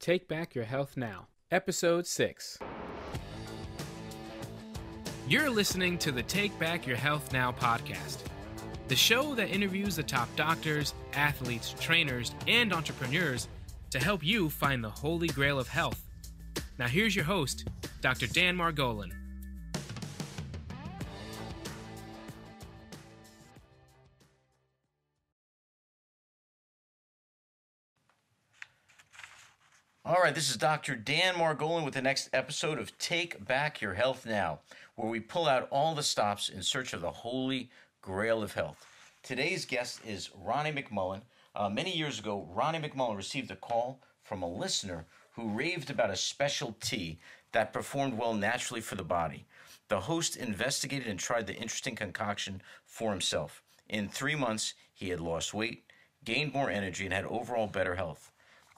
Take Back Your Health Now, Episode 6. You're listening to the Take Back Your Health Now podcast, the show that interviews the top doctors, athletes, trainers, and entrepreneurs to help you find the holy grail of health. Now here's your host, Dr. Dan Margolin. All right, this is Dr. Dan Margolin with the next episode of Take Back Your Health Now, where we pull out all the stops in search of the holy grail of health. Today's guest is Ronnie McMullen. Many years ago, Ronnie McMullen received a call from a listener who raved about a special tea that performed well naturally for the body. The host investigated and tried the interesting concoction for himself. In 3 months, he had lost weight, gained more energy, and had overall better health.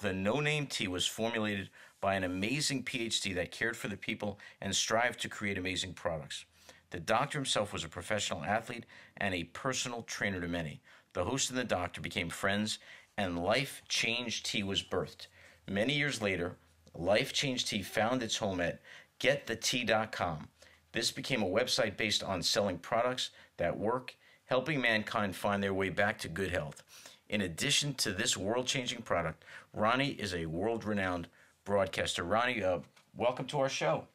The no-name tea was formulated by an amazing PhD that cared for the people and strived to create amazing products. The doctor himself was a professional athlete and a personal trainer to many. The host and the doctor became friends, and Life Change Tea was birthed. Many years later, Life Change Tea found its home at getthetea.com. This became a website based on selling products that work, helping mankind find their way back to good health. In addition to this world-changing product, Ronnie is a world-renowned broadcaster. Ronnie, welcome to our show.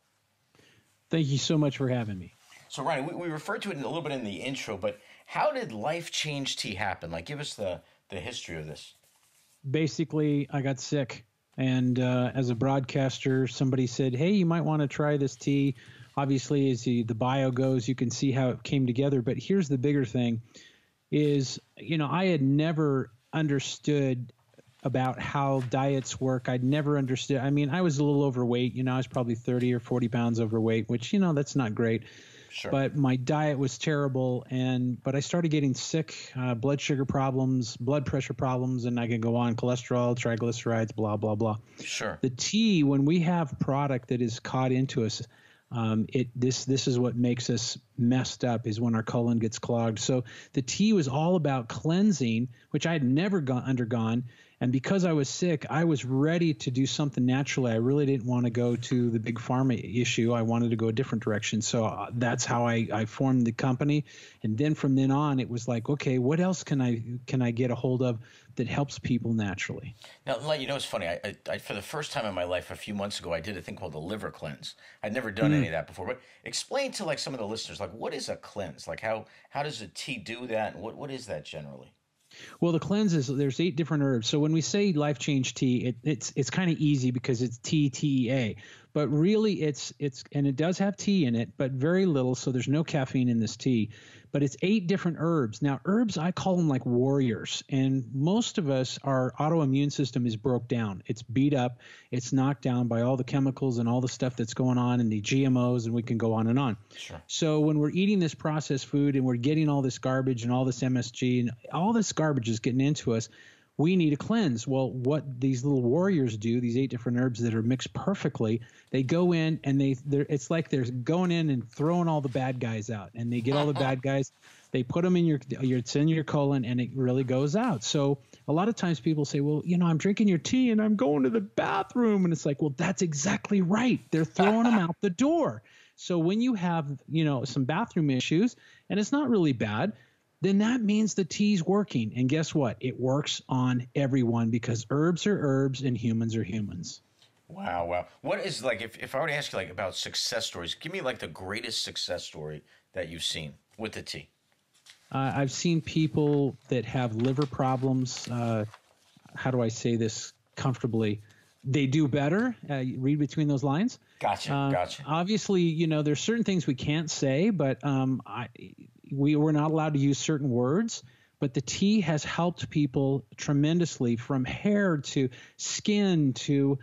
Thank you so much for having me. So, Ronnie, we referred to it a little bit in the intro, but how did Life Change Tea happen? Like, give us the history of this. Basically, I got sick, and as a broadcaster, somebody said, hey, you might want to try this tea. Obviously, as the bio goes, you can see how it came together, but here's the bigger thing. I had never understood about how diets work. I'd never understood. I mean, I was a little overweight. I was probably 30 or 40 pounds overweight, which, that's not great. Sure. But my diet was terrible. But I started getting sick, blood sugar problems, blood pressure problems, and I can go on, cholesterol, triglycerides, blah, blah, blah. Sure. The tea, when we have product that is caught into us, this is what makes us messed up, is when our colon gets clogged. So the tea was all about cleansing, which I had never undergone. And because I was sick, I was ready to do something naturally. I really didn't want to go to the big pharma issue. I wanted to go a different direction. So that's how I formed the company. And then from then on, it was like, okay, what else can I get a hold of that helps people naturally? Now, it's funny. I for the first time in my life, a few months ago, I did a thing called a liver cleanse. I'd never done any of that before. But explain to some of the listeners, what is a cleanse? How does a tea do that? And what is that generally? Well, the cleanse is, there's 8 different herbs. So when we say Life Change Tea, it's kind of easy because it's TEA, but really it's and it does have tea in it, but very little. So there's no caffeine in this tea, but it's 8 different herbs. Now herbs, I call them like warriors, and most of us, our autoimmune system is broke down. It's beat up. It's knocked down by all the chemicals and all the stuff that's going on and the GMOs, and we can go on and on. Sure. So when we're eating this processed food and we're getting all this garbage and all this MSG and all this garbage is getting into us, we need a cleanse. Well, what these little warriors do, these 8 different herbs that are mixed perfectly, they go in and it's like they're going in and throwing all the bad guys out, and they get all the bad guys, they put them in it's in your colon, and it really goes out. So a lot of times people say, well, I'm drinking your tea and I'm going to the bathroom, and it's like, well, that's exactly right. They're throwing them out the door. So when you have, some bathroom issues and it's not really bad, then that means the tea's working. And guess what? It works on everyone, because herbs are herbs and humans are humans. Wow. What is, if I were to ask you about success stories, give me the greatest success story that you've seen with the tea. I've seen people that have liver problems. How do I say this comfortably? They do better. Read between those lines. Gotcha. Obviously, there's certain things we can't say, but we're not allowed to use certain words. But the tea has helped people tremendously, from hair to skin to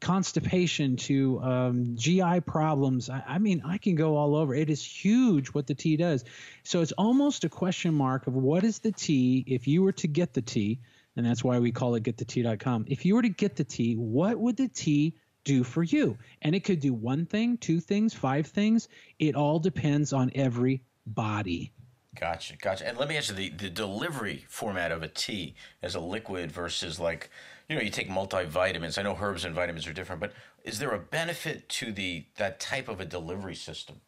constipation to GI problems. I mean, I can go all over. It is huge what the tea does. So it's almost a question mark of what is the tea, if you were to get the tea, and that's why we call it getthetea.com. If you were to get the tea, what would the tea do for you? And it could do 1 thing, 2 things, 5 things. It all depends on every body. Gotcha, gotcha. And let me ask you, the delivery format of a tea as a liquid versus like, you take multivitamins. I know herbs and vitamins are different, but is there a benefit to that type of a delivery system?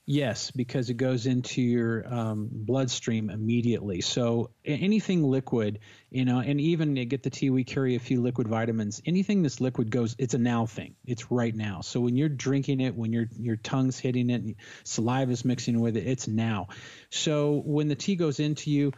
Yes, because it goes into your bloodstream immediately. So anything liquid, and even you get the tea, we carry a few liquid vitamins. Anything that's liquid goes, it's a now thing. It's right now. So when you're drinking it, when your tongue's hitting it, saliva's mixing with it, it's now. So when the tea goes into you,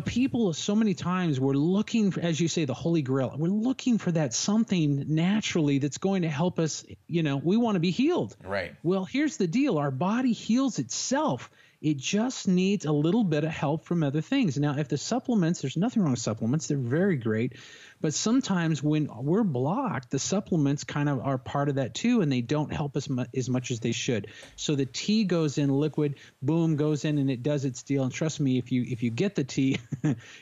people so many times we're looking for, as you say, the Holy Grail. We're looking for that something naturally that's going to help us. We want to be healed. Right. Well, here's the deal. Our body heals itself. It just needs a little bit of help from other things. Now, if the supplements, there's nothing wrong with supplements. They're very great. But sometimes when we're blocked, the supplements kind of are part of that too, and they don't help us as much as they should. So the tea goes in liquid, boom, goes in, and it does its deal. And trust me, if you get the tea,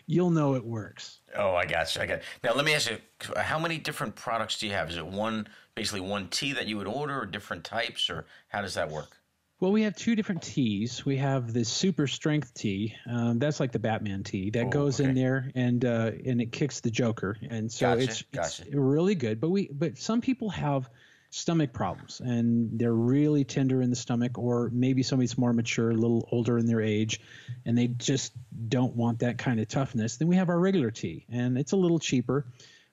you'll know it works. Oh, I got you. Now, let me ask you, how many different products do you have? Is it basically one tea that you would order, or different types, or how does that work? Well, we have two different teas. We have the super strength tea. That's like the Batman tea that goes in there and it kicks the Joker. And so it's really good. But some people have stomach problems and they're really tender in the stomach, or maybe somebody's more mature, a little older in their age, and they just don't want that kind of toughness. Then we have our regular tea, and it's a little cheaper.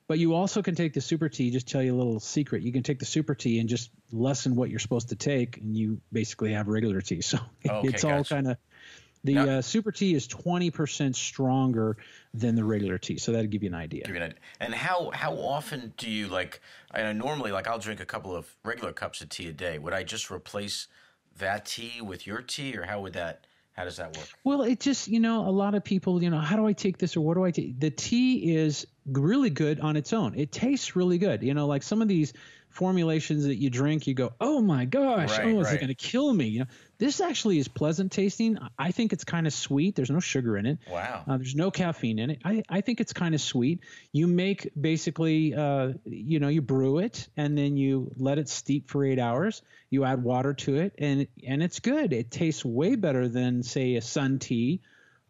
But you also can take the super tea. Just tell you a little secret. You can take the super tea and just lessen what you're supposed to take, and you basically have regular tea. So it's all kind of the super tea is 20% stronger than the regular tea. So that'll give you an idea. And how often do you I know normally I'll drink a couple of regular cups of tea a day. Would I just replace that tea with your tea, or how does that work? Well, it just, a lot of people, how do I take this, or what do I take? The tea is really good on its own. It tastes really good. Like some of these formulations that you drink, you go, oh my gosh, is it going to kill me? This actually is pleasant tasting. I think it's kind of sweet. There's no sugar in it. Wow. There's no caffeine in it. I think it's kind of sweet. You make basically, you brew it and then you let it steep for 8 hours. You add water to it and it's good. It tastes way better than, say, a sun tea,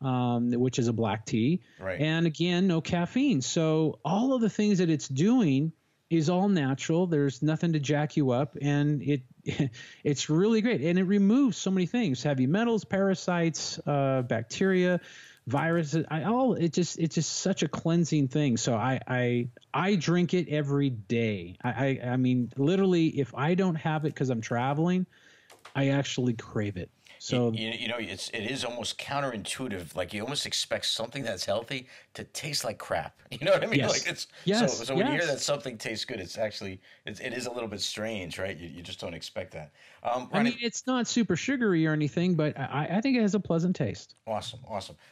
which is a black tea. Right. And again, no caffeine. So all of the things that it's doing is all natural. There's nothing to jack you up, and it's really great. And it removes so many things: heavy metals, parasites, bacteria, viruses. It's just such a cleansing thing. So I drink it every day. I mean, literally, if I don't have it because I'm traveling, I actually crave it. So it is almost counterintuitive. Like you almost expect something that's healthy to taste like crap. You know what I mean? Yes. So when you hear that something tastes good, it is a little bit strange, right? You just don't expect that. Ronnie, I mean, it's not super sugary or anything, but I think it has a pleasant taste. Awesome.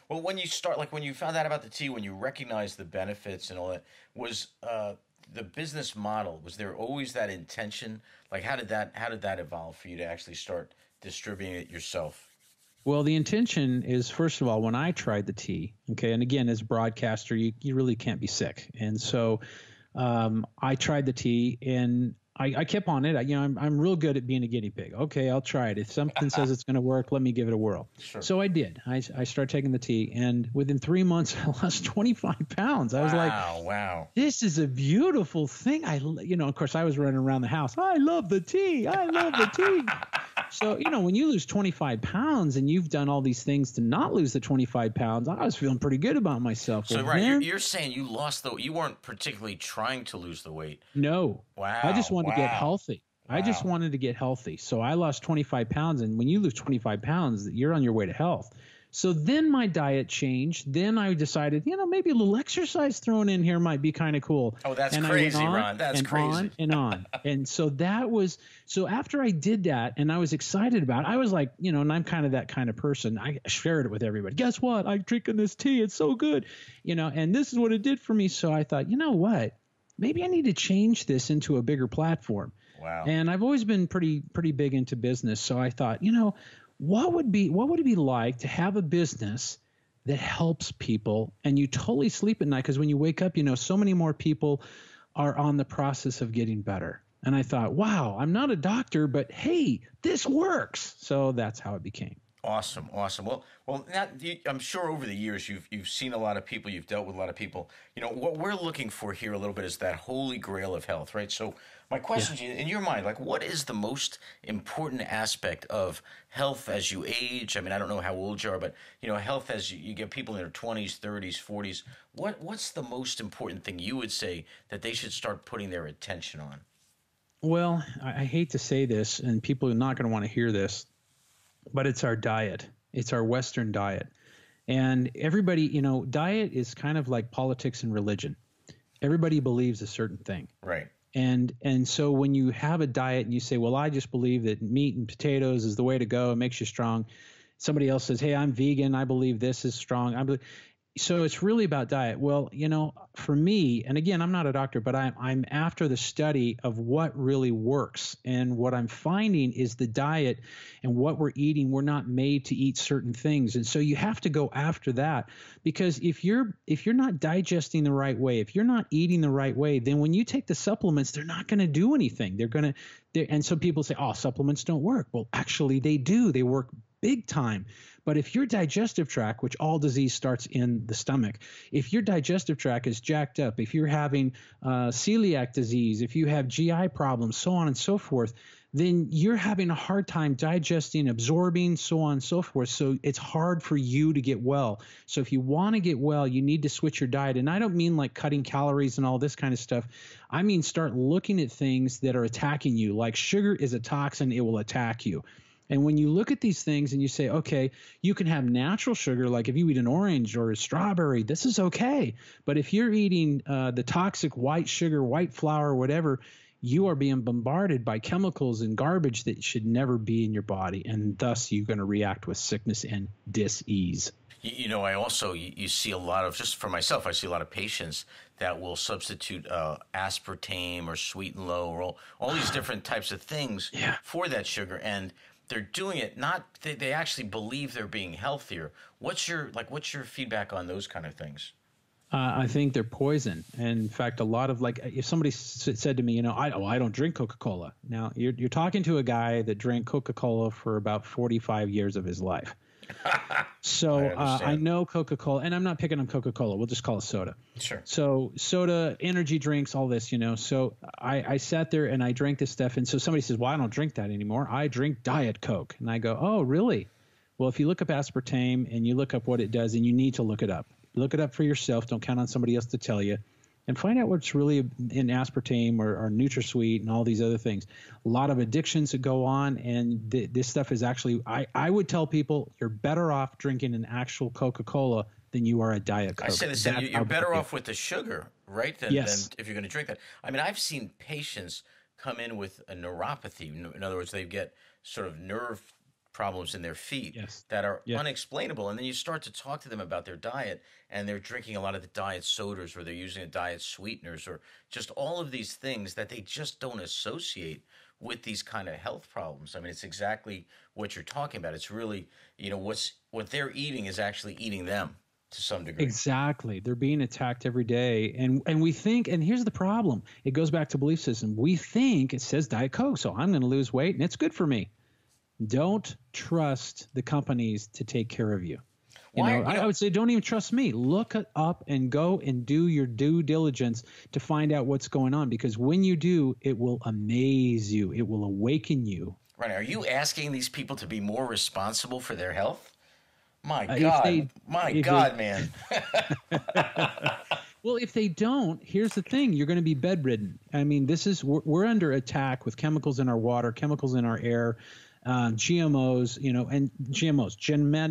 Well, when you found out about the tea, when you recognized the benefits and all that, was the business model, was there always that intention? Like how did that evolve for you to actually start distributing it yourself? Well, the intention is, first of all, when I tried the tea, okay, and again, as a broadcaster, you really can't be sick. And so I tried the tea, and I kept on it. I'm real good at being a guinea pig. Okay, I'll try it. If something says it's going to work, let me give it a whirl. Sure. So I did. I started taking the tea, and within 3 months, I lost 25 pounds. I was like, wow, this is a beautiful thing. Of course, I was running around the house. I love the tea. So, when you lose 25 pounds and you've done all these things to not lose the 25 pounds, I was feeling pretty good about myself. So, you're saying you weren't particularly trying to lose the weight. No. Wow. I just wanted to get healthy. Wow. I just wanted to get healthy. So I lost 25 pounds. And when you lose 25 pounds, you're on your way to health. So then my diet changed. Then I decided, maybe a little exercise thrown in here might be kind of cool. Oh, that's crazy, Ron. That's crazy. On. And so after I did that and I was excited about it, I was like, and I'm kind of that kind of person. I shared it with everybody. Guess what? I'm drinking this tea. It's so good. And this is what it did for me. So I thought, you know what? Maybe I need to change this into a bigger platform. Wow. And I've always been pretty big into business. So I thought, what would it be like to have a business that helps people and you totally sleep at night? Because when you wake up, so many more people are on the process of getting better. And I thought, wow, I'm not a doctor, but hey, this works. So that's how it became. Awesome, awesome. Well, I'm sure over the years you've seen a lot of people, you've dealt with a lot of people. You know what we're looking for here a little bit is that holy grail of health, right? So my question to you, in your mind, like, what is the most important aspect of health as you age? I mean, I don't know how old you are, but health as you get people in their 20s, 30s, 40s. What's the most important thing you would say that they should start putting their attention on? Well, I hate to say this, and people are not going to want to hear this, but it's our diet. It's our Western diet. And everybody, diet is kind of like politics and religion. Everybody believes a certain thing. Right. And so when you have a diet and you say, well, I just believe that meat and potatoes is the way to go, it makes you strong. Somebody else says, hey, I'm vegan, I believe this is strong. So it's really about diet. Well, for me, and again, I'm not a doctor, but I'm after the study of what really works. And what I'm finding is the diet and what we're eating, we're not made to eat certain things. And so you have to go after that, because if you're not digesting the right way, if you're not eating the right way, then when you take the supplements, they're not going to do anything. And so people say, oh, supplements don't work. Well, actually they do. They work big time. But if your digestive tract, which all disease starts in the stomach, if your digestive tract is jacked up, if you're having celiac disease, if you have GI problems, so on and so forth, then you're having a hard time digesting, absorbing, so on and so forth. So it's hard for you to get well. So if you want to get well, you need to switch your diet. And I don't mean like cutting calories and all this kind of stuff. I mean start looking at things that are attacking you. Like sugar is a toxin, it will attack you. And when you look at these things and you say, okay, you can have natural sugar, like if you eat an orange or a strawberry, this is okay. But if you're eating the toxic white sugar, white flour, whatever, you are being bombarded by chemicals and garbage that should never be in your body. And thus you're going to react with sickness and dis-ease. I also, you see a lot of, just for myself, I see a lot of patients that will substitute aspartame or sweet and low or all these different types of things for that sugar. And they're doing it they actually believe they're being healthier. What's your feedback on those kind of things? I think they're poison. And in fact, a lot of if somebody said to me, I don't drink Coca-Cola. Now you're talking to a guy that drank Coca-Cola for about 45 years of his life. So I know Coca-Cola, and I'm not picking on Coca-Cola. We'll just call it soda. Sure. So soda, energy drinks, all this, So I sat there and I drank this stuff. And so somebody says, well, I don't drink that anymore. I drink Diet Coke. And I go, oh, really? Well, if you look up aspartame and you look up what it does, and you need to look it up. Look it up for yourself. Don't count on somebody else to tell you. And find out what's really in aspartame or NutraSweet and all these other things. A lot of addictions that go on, and this stuff is actually, I would tell people, you're better off drinking an actual Coca-Cola than you are a Diet Coke. I say the same. You're better off with the sugar, right, than if you're going to drink that. I mean, I've seen patients come in with a neuropathy. In other words, they get sort of nerve problems in their feet that are unexplainable. And then you start to talk to them about their diet, and they're drinking a lot of the diet sodas, or they're using diet sweeteners, or just all of these things that they just don't associate with these kind of health problems. I mean, it's exactly what you're talking about. It's really, what they're eating is actually eating them to some degree. Exactly. They're being attacked every day. And we think, and here's the problem. It goes back to belief system. We think it says Diet Coke, so I'm going to lose weight and it's good for me. Don't trust the companies to take care of you. I would say don't even trust me. Look it up and go and do your due diligence to find out what's going on, because when you do, it will amaze you. It will awaken you. Right. Are you asking these people to be more responsible for their health? My God, man. Well, if they don't, here's the thing. You're going to be bedridden. I mean, we're under attack with chemicals in our water, chemicals in our air, GMOs, and GMOs,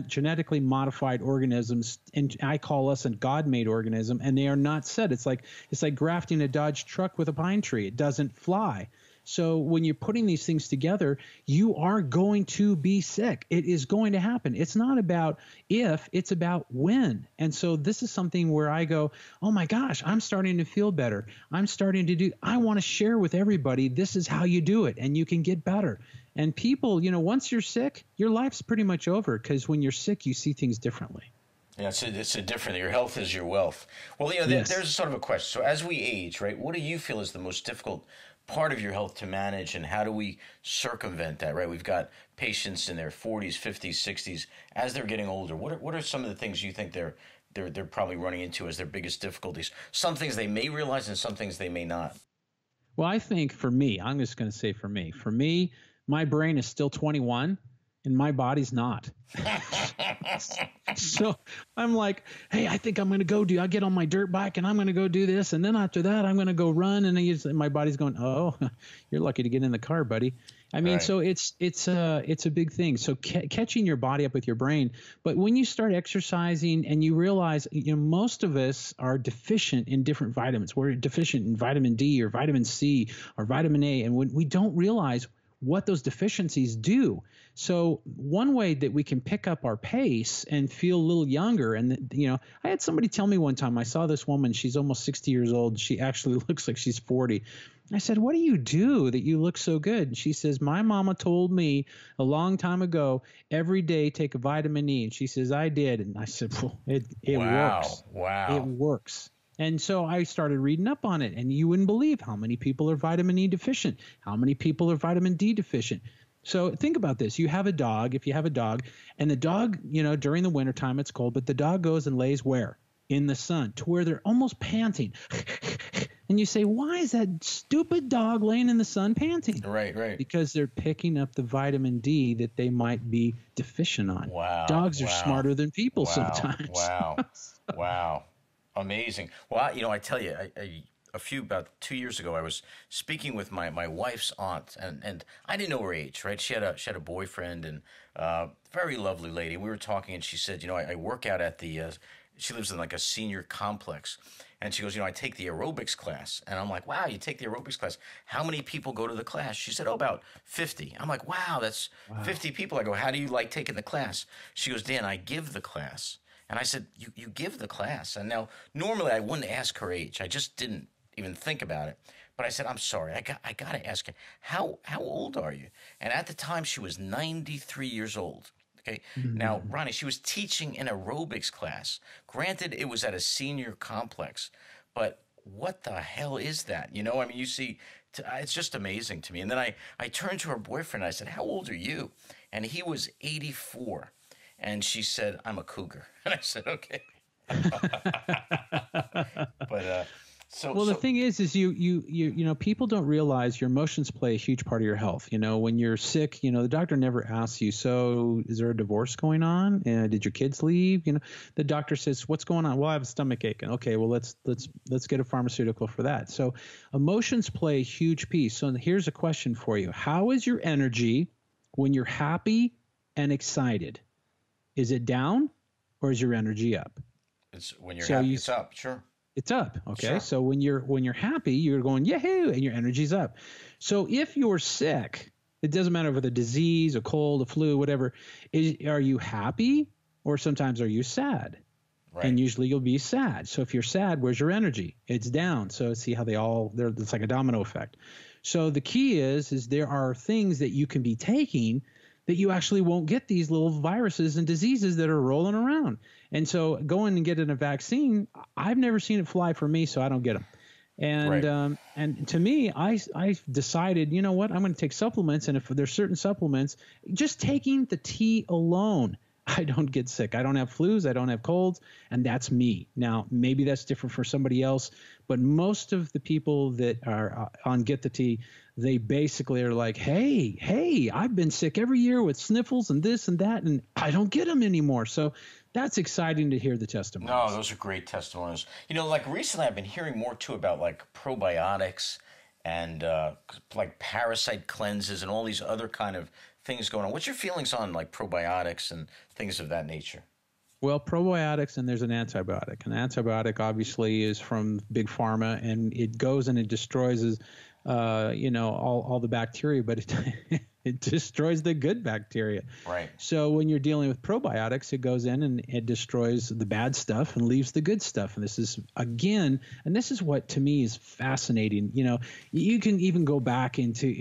genetically modified organisms, and I call us a God-made organism, and they are not said. It's like grafting a Dodge truck with a pine tree. It doesn't fly. So when you're putting these things together, you are going to be sick. It is going to happen. It's not about if, it's about when. And so this is something where I go, oh my gosh, I'm starting to feel better. I want to share with everybody, this is how you do it, and you can get better. And people, once you're sick, your life's pretty much over, because when you're sick, you see things differently. Yeah, it's a different. Your health is your wealth. Well, Yes. there's sort of a question. So as we age, right, what do you feel is the most difficult part of your health to manage, and how do we circumvent that? Right, we've got patients in their 40s, 50s, 60s. As they're getting older, what are some of the things you think they're probably running into as their biggest difficulties? Some things they may realize, and some things they may not. Well, I think for me, I'm just going to say for me, my brain is still 21 and my body's not. So I'm like, hey, I think I'm going to I get on my dirt bike and I'm going to go do this. And then after that, I'm going to go run. And my body's going, oh, you're lucky to get in the car, buddy. I mean, Right. so it's a big thing. So catching your body up with your brain. But when you start exercising and you realize, most of us are deficient in different vitamins. We're deficient in vitamin D or vitamin C or vitamin A. And when we don't realize what those deficiencies do. So one way that we can pick up our pace and feel a little younger, and I had somebody tell me one time, I saw this woman, she's almost 60 years old. She actually looks like she's 40. I said, what do you do that you look so good? And she says, my mama told me a long time ago, every day take a vitamin E. And she says, I did. And I said, well, it Wow. works. Wow. It works. And so I started reading up on it, and you wouldn't believe how many people are vitamin E deficient, how many people are vitamin D deficient. So think about this. You have a dog, if you have a dog, and the dog, during the wintertime it's cold, but the dog goes and lays where? In the sun, to where they're almost panting. And you say, why is that stupid dog laying in the sun panting? Right. Because they're picking up the vitamin D that they might be deficient on. Wow. Dogs are Wow. smarter than people Wow. sometimes. Wow. Wow. Amazing. Well, I tell you, about 2 years ago, I was speaking with my wife's aunt, and I didn't know her age, right? She had a boyfriend, and very lovely lady. We were talking, and she said, I work out at the. She lives in like a senior complex, and she goes, I take the aerobics class, and I'm like, wow, you take the aerobics class? How many people go to the class? She said, oh, about 50. I'm like, wow, that's 50 people. I go, how do you like taking the class? She goes, Dan, I give the class. And I said, you give the class. And now, normally I wouldn't ask her age. I just didn't even think about it. But I said, I'm sorry. I got to ask her, how old are you? And at the time, she was 93 years old. Okay. Mm-hmm. Now, Ronnie, she was teaching an aerobics class. Granted, it was at a senior complex. But what the hell is that? You see, it's just amazing to me. And then I turned to her boyfriend. And I said, how old are you? And he was 84. And she said, I'm a cougar. And I said, okay. But the thing is you people don't realize your emotions play a huge part of your health. When you're sick, the doctor never asks you, so is there a divorce going on? Did your kids leave? The doctor says, what's going on? Well, I have a stomach ache. And okay, well, let's get a pharmaceutical for that. So emotions play a huge piece. So here's a question for you. How is your energy when you're happy and excited? Is it down, or is your energy up? It's when you're happy, it's up. Sure. It's up. Okay. Sure. So when you're happy, you're going, yahoo, and your energy's up. So if you're sick, it doesn't matter if it's a disease, a cold, a flu, whatever. Are you happy, or sometimes are you sad? Right. And usually you'll be sad. So if you're sad, where's your energy? It's down. So see how it's like a domino effect. So the key is there are things that you can be taking that you actually won't get these little viruses and diseases that are rolling around. And so going and getting a vaccine, I've never seen it fly for me, so I don't get them. And Right. And to me, I decided, you know what, I'm going to take supplements, and if there's certain supplements, just taking the tea alone, I don't get sick. I don't have flus. I don't have colds, and that's me. Now, maybe that's different for somebody else, but most of the people that are on Get the Tea, they basically are like, hey, I've been sick every year with sniffles and this and that, and I don't get them anymore. So that's exciting to hear the testimonies. No, those are great testimonies. Like recently I've been hearing more too about like probiotics and like parasite cleanses and all these other kind of things going on. What's your feelings on like probiotics and things of that nature? Well, probiotics, and there's an antibiotic. An antibiotic obviously is from big pharma, and it goes and it destroys all the bacteria, but It destroys the good bacteria. Right. So when you're dealing with probiotics, it goes in and it destroys the bad stuff and leaves the good stuff. And this is, again, and this is what to me is fascinating. You know, you can even go back into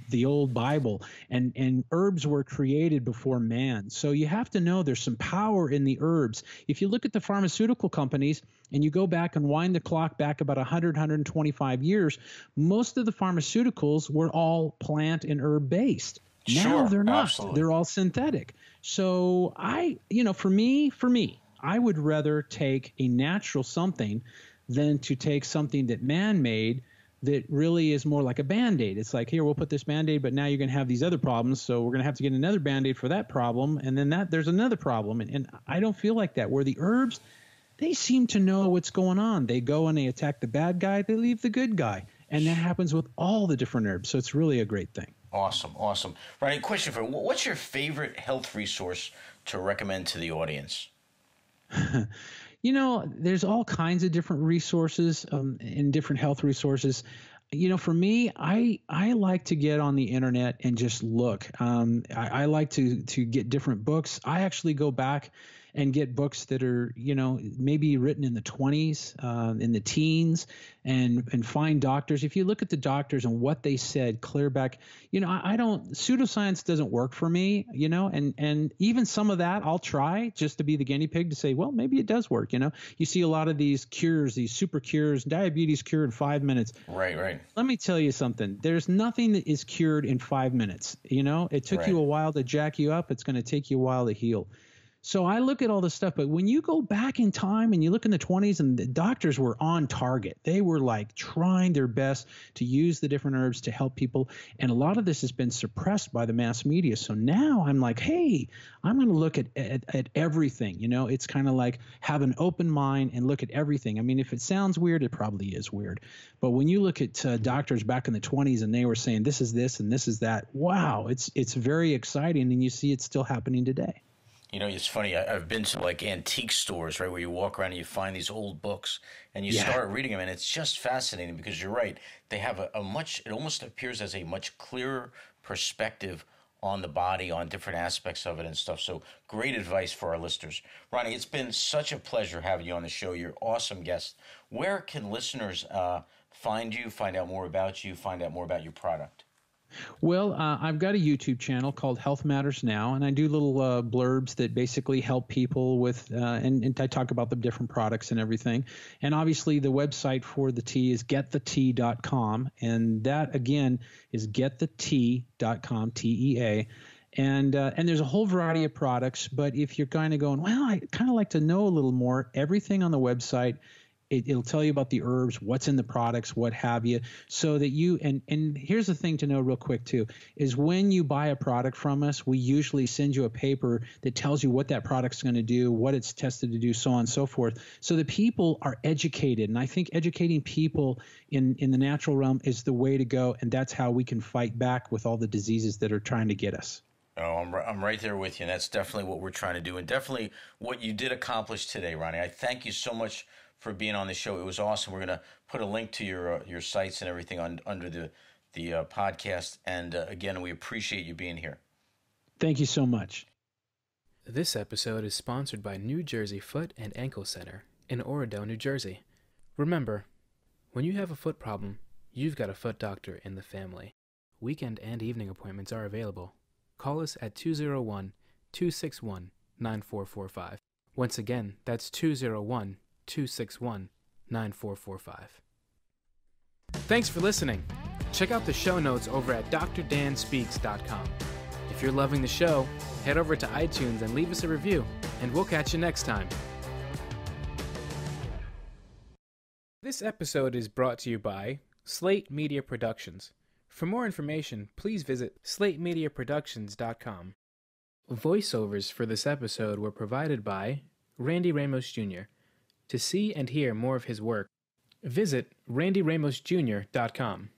the old Bible, and herbs were created before man. So you have to know there's some power in the herbs. If you look at the pharmaceutical companies and you go back and wind the clock back about 100, 125 years, most of the pharmaceuticals were all plant and herb based. Now Sure, they're not. absolutely. They're all synthetic. So for me, I would rather take a natural something than to take something that man made that really is more like a Band-Aid. It's like, here, we'll put this Band-Aid, but now you're going to have these other problems, so we're going to have to get another Band-Aid for that problem, and then there's another problem. And I don't feel like that. Where the herbs, they seem to know what's going on. They go and they attack the bad guy, they leave the good guy. And that happens with all the different herbs. So it's really a great thing. Awesome. Ronnie, question for you. What's your favorite health resource to recommend to the audience? You know, there's all kinds of different resources and different health resources. You know, for me, I like to get on the internet and just look. I like to get different books. I actually go back and get books that are, you know, maybe written in the 20s, in the teens, and find doctors. If you look at the doctors and what they said clear back, you know, pseudoscience doesn't work for me, you know, and even some of that I'll try just to be the guinea pig to say, well, maybe it does work. You know, you see a lot of these cures, these super cures, diabetes cure in 5 minutes. Right. Let me tell you something. There's nothing that is cured in 5 minutes. You know, it took you a while to jack you up. It's going to take you a while to heal. So I look at all this stuff, but when you go back in time and you look in the 20s, and the doctors were on target, they were like trying their best to use the different herbs to help people. And a lot of this has been suppressed by the mass media. So now I'm like, hey, I'm going to look at everything. You know, it's kind of like have an open mind and look at everything. I mean, if it sounds weird, it probably is weird. But when you look at doctors back in the 20s and they were saying this is this and this is that, wow, it's very exciting. And you see it still happening today. You know, it's funny. I've been to like antique stores, right, where you walk around and you find these old books and you start reading them, and it's just fascinating because you're right. They have it almost appears as a much clearer perspective on the body, on different aspects of it and stuff. So great advice for our listeners. Ronnie, it's been such a pleasure having you on the show. You're an awesome guest. Where can listeners find you, find out more about you, find out more about your product? Well, I've got a YouTube channel called Health Matters Now, and I do little blurbs that basically help people with, and I talk about the different products and everything. And obviously the website for the tea is getthetea.com, and that again is getthetea.com, TEA. And there's a whole variety of products, but if you're kind of going, well, I kind of like to know a little more, everything on the website, it'll tell you about the herbs, what's in the products, what have you, so that you and here's the thing to know real quick too, is when you buy a product from us, we usually send you a paper that tells you what that product's going to do, what it's tested to do, so on and so forth, so that people are educated. And I think educating people in the natural realm is the way to go, and that's how we can fight back with all the diseases that are trying to get us. Oh, I'm right there with you, and that's definitely what we're trying to do, and definitely what you did accomplish today, Ronnie. I thank you so much for being on the show. It was awesome. We're going to put a link to your sites and everything under the podcast. And again, we appreciate you being here. Thank you so much. This episode is sponsored by New Jersey Foot and Ankle Center in Oradell, New Jersey. Remember, when you have a foot problem, you've got a foot doctor in the family. Weekend and evening appointments are available. Call us at 201-261-9445. Once again, that's 261-9445. Thanks for listening. Check out the show notes over at drdanspeaks.com. If you're loving the show, head over to iTunes and leave us a review, and we'll catch you next time. This episode is brought to you by Slate Media Productions. For more information, please visit slatemediaproductions.com. Voiceovers for this episode were provided by Randy Ramos Jr. To see and hear more of his work, visit randyramosjr.com.